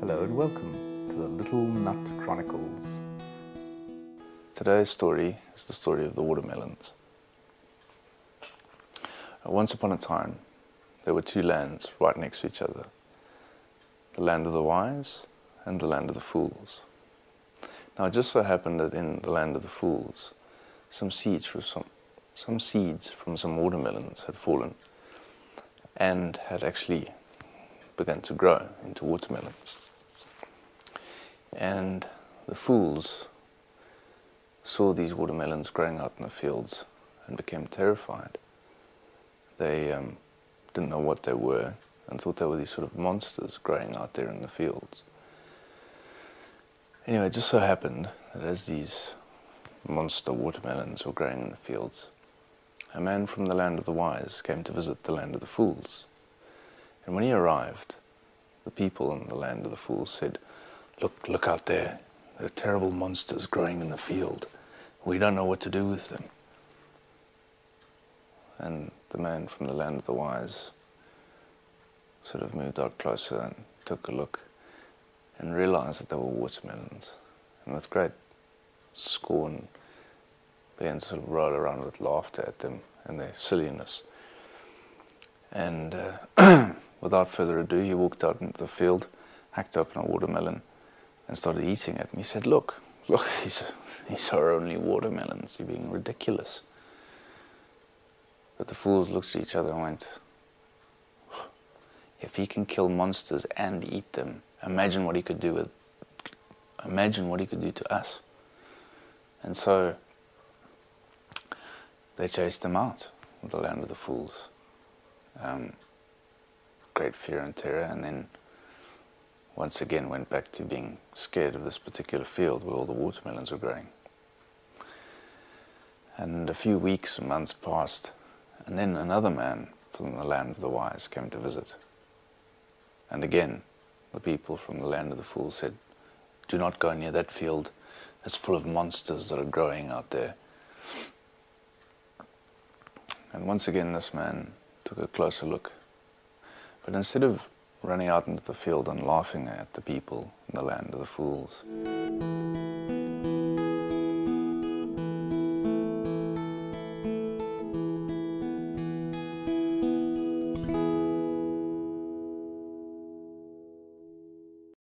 Hello and welcome to the Little Nut Chronicles. Today's story is the story of the watermelons. Once upon a time, there were two lands right next to each other. The land of the wise and the land of the fools. Now it just so happened that in the land of the fools, some seeds from some watermelons had fallen and had actually begun to grow into watermelons. And the fools saw these watermelons growing out in the fields and became terrified. They didn't know what they were and thought they were these sort of monsters growing out there in the fields. Anyway, it just so happened that as these monster watermelons were growing in the fields, a man from the land of the wise came to visit the land of the fools. And when he arrived, the people in the land of the fools said, Look out there. There are terrible monsters growing in the field. We don't know what to do with them." And the man from the land of the wise sort of moved out closer and took a look and realized that they were watermelons. And with great scorn began to sort of roll around with laughter at them and their silliness. And without further ado, he walked out into the field, hacked open a watermelon, and started eating it. And he said, look, these are only watermelons. You're being ridiculous." But the fools looked at each other and went, "If he can kill monsters and eat them, imagine what he could do to us." And so they chased him out of the land of the fools. Great fear and terror, and then once again went back to being scared of this particular field where all the watermelons were growing. And a few weeks and months passed, and then another man from the land of the wise came to visit. And again, the people from the land of the fools said, "Do not go near that field. It's full of monsters that are growing out there." And once again, this man took a closer look. But instead of running out into the field and laughing at the people in the land of the fools,